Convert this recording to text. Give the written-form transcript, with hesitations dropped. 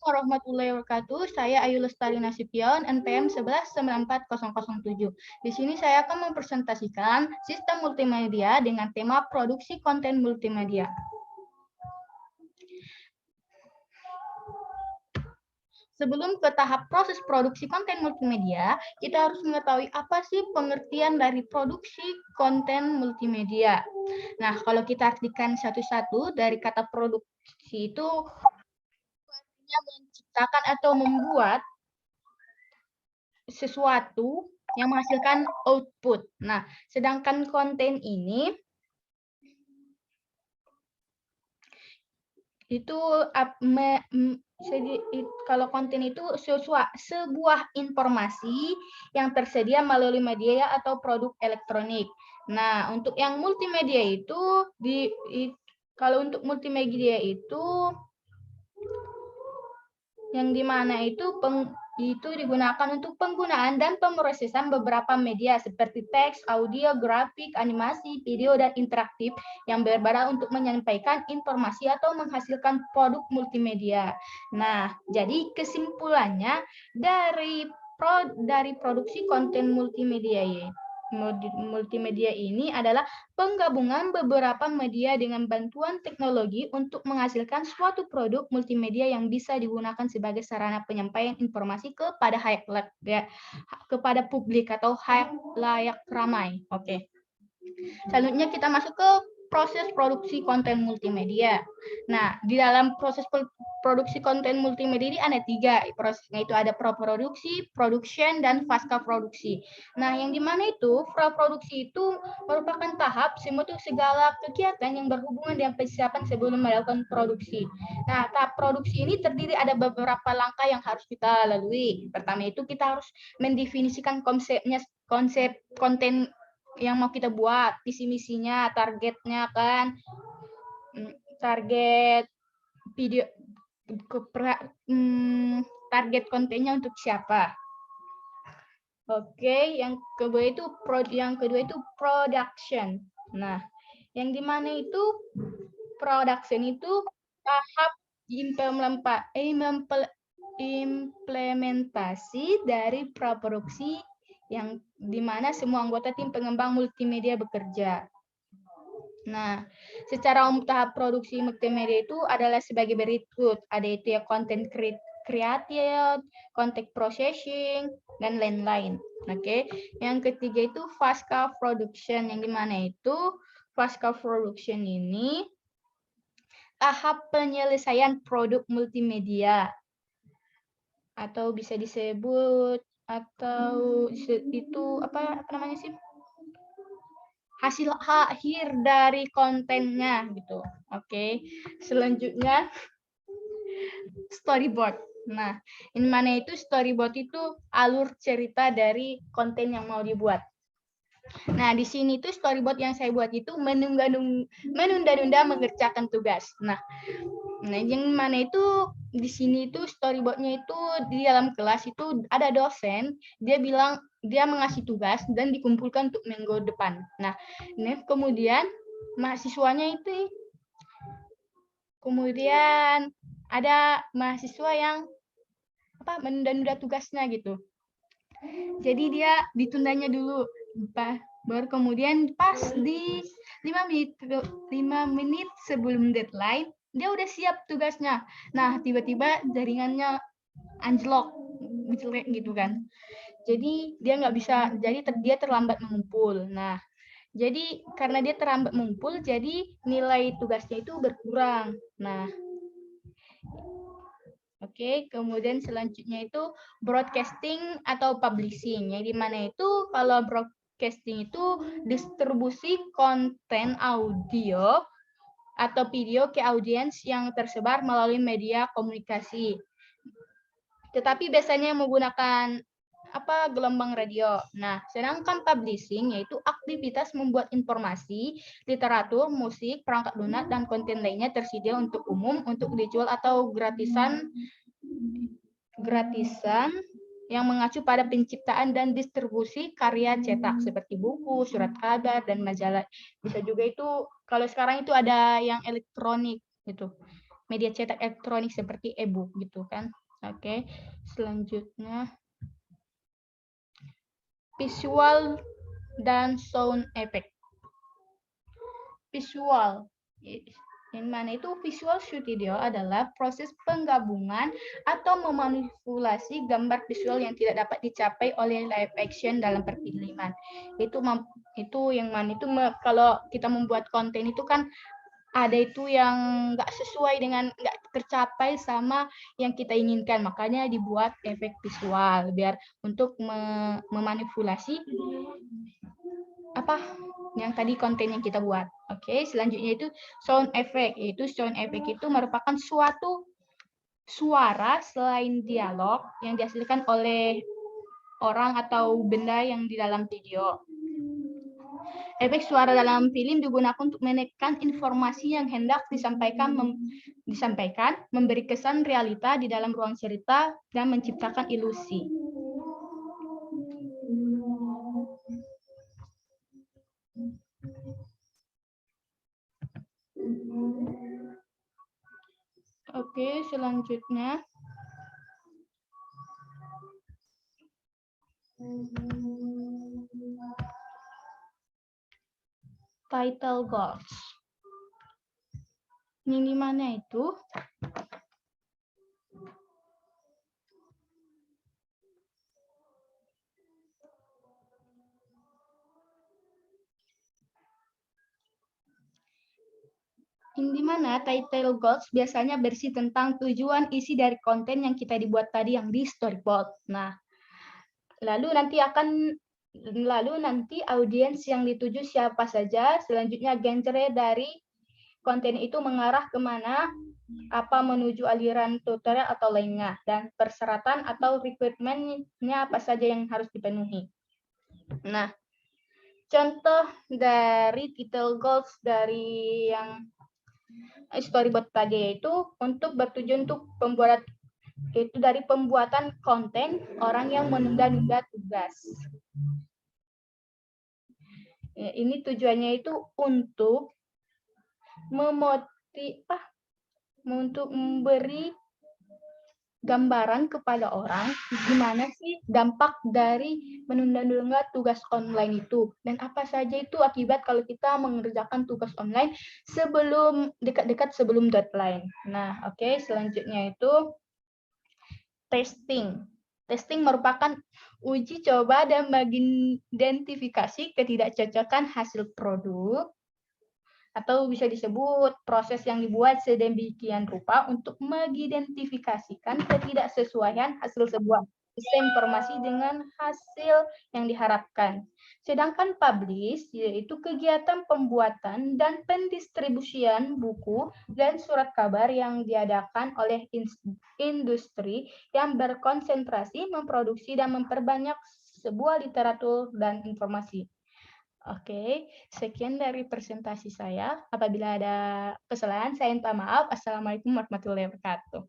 warahmatullahi wabarakatuh. Saya Ayu Lestari Nasution, NPM 1194007. Di sini saya akan mempresentasikan sistem multimedia dengan tema produksi konten multimedia. Sebelum ke tahap proses produksi konten multimedia, kita harus mengetahui apa sih pengertian dari produksi konten multimedia. Nah, kalau kita artikan satu-satu dari kata produksi itu artinya menciptakan atau membuat sesuatu yang menghasilkan output. Nah, sedangkan konten ini itu kalau konten itu sebuah informasi yang tersedia melalui media atau produk elektronik. Nah, untuk yang multimedia itu kalau untuk multimedia itu yang dimana itu digunakan untuk penggunaan dan pemrosesan beberapa media seperti teks, audio, grafik, animasi, video, dan interaktif yang berbeda untuk menyampaikan informasi atau menghasilkan produk multimedia. Nah, jadi kesimpulannya dari produksi konten multimedia ini adalah penggabungan beberapa media dengan bantuan teknologi untuk menghasilkan suatu produk multimedia yang bisa digunakan sebagai sarana penyampaian informasi kepada publik atau halayak ramai. Oke. Selanjutnya kita masuk ke proses produksi konten multimedia. Nah, di dalam proses produksi konten multimedia ini ada 3 prosesnya, itu ada praproduksi, production, dan pasca produksi. Nah, yang dimana itu praproduksi itu merupakan tahap segala kegiatan yang berhubungan dengan persiapan sebelum melakukan produksi. Nah, tahap produksi ini terdiri ada beberapa langkah yang harus kita lalui. Pertama itu kita harus mendefinisikan konsep konten yang mau kita buat, visi misinya, targetnya kan, target video, target kontennya untuk siapa. Oke, yang kedua itu production. Nah, yang dimana itu production itu tahap implementasi dari praproduksi yang dimana semua anggota tim pengembang multimedia bekerja. Nah, secara tahap produksi multimedia itu adalah sebagai berikut. Ada itu ya content creative, content processing, dan lain-lain. Oke. Yang ketiga itu pasca production, yang dimana itu pasca production ini tahap penyelesaian produk multimedia atau bisa disebut atau itu apa namanya sih, hasil akhir dari kontennya gitu. Oke. Selanjutnya storyboard. Nah, ini mana itu storyboard itu alur cerita dari konten yang mau dibuat. Nah, di sini tuh storyboard yang saya buat itu menunda-nunda mengerjakan tugas. Nah, yang mana itu di sini itu storyboardnya itu di dalam kelas itu ada dosen, dia bilang dia mengasih tugas dan dikumpulkan untuk minggu depan. Nah, ini kemudian mahasiswanya itu kemudian ada mahasiswa yang menunda-nunda tugasnya gitu. Jadi dia ditundanya dulu, baru kemudian pas di 5 menit sebelum deadline dia udah siap tugasnya. Nah, tiba-tiba jaringannya anjlok gitu kan. Jadi dia nggak bisa, jadi dia terlambat mengumpul. Nah, jadi karena dia terlambat mengumpul, jadi nilai tugasnya itu berkurang. Nah, oke, kemudian selanjutnya itu broadcasting atau publishing. Yang dimana itu kalau broadcasting itu distribusi konten audio atau video ke audiens yang tersebar melalui media komunikasi. Tetapi biasanya menggunakan gelombang radio. Nah, sedangkan publishing yaitu aktivitas membuat informasi, literatur, musik, perangkat lunak, dan konten lainnya tersedia untuk umum, untuk dijual atau gratisan yang mengacu pada penciptaan dan distribusi karya cetak seperti buku, surat kabar, dan majalah. Bisa juga itu kalau sekarang itu ada yang elektronik gitu. media cetak elektronik seperti e-book gitu kan. Oke, selanjutnya visual dan sound effect. Visual, yang mana itu visual studio adalah proses penggabungan atau memanipulasi gambar visual yang tidak dapat dicapai oleh live action dalam perfilman. Itu yang mana itu kalau kita membuat konten itu kan ada itu yang nggak sesuai dengan, nggak tercapai sama yang kita inginkan, makanya dibuat efek visual biar untuk memanipulasi apa yang tadi konten yang kita buat. Oke, selanjutnya itu sound effect, yaitu sound effect itu merupakan suatu suara selain dialog yang dihasilkan oleh orang atau benda yang di dalam video. Efek suara dalam film digunakan untuk menekan informasi yang hendak disampaikan, memberi kesan realita di dalam ruang cerita, dan menciptakan ilusi. Oke, selanjutnya. Title goals. Ini mana itu? Di mana title goals biasanya berisi tentang tujuan isi dari konten yang kita dibuat tadi yang di storyboard. Nah, lalu nanti audiens yang dituju siapa saja, selanjutnya genre dari konten itu mengarah kemana, apa menuju aliran tutorial atau lainnya, dan persyaratan atau requirement-nya apa saja yang harus dipenuhi. Nah, contoh dari title goals dari yang storyboard tadi yaitu untuk bertujuan untuk pembuatan konten orang yang menunda-nunda tugas. Ya, ini tujuannya itu untuk untuk memberi gambaran kepada orang gimana sih dampak dari menunda-nunda tugas online itu, dan apa saja itu akibat kalau kita mengerjakan tugas online dekat-dekat sebelum deadline. Nah, oke, selanjutnya itu testing. Testing merupakan uji coba dan mengidentifikasi ketidakcocokan hasil produk, atau bisa disebut proses yang dibuat sedemikian rupa untuk mengidentifikasikan ketidaksesuaian hasil sebuah sistem informasi dengan hasil yang diharapkan. Sedangkan publish yaitu kegiatan pembuatan dan pendistribusian buku dan surat kabar yang diadakan oleh industri yang berkonsentrasi memproduksi dan memperbanyak sebuah literatur dan informasi. Oke, sekian dari presentasi saya. Apabila ada kesalahan, saya minta maaf. Assalamualaikum warahmatullahi wabarakatuh.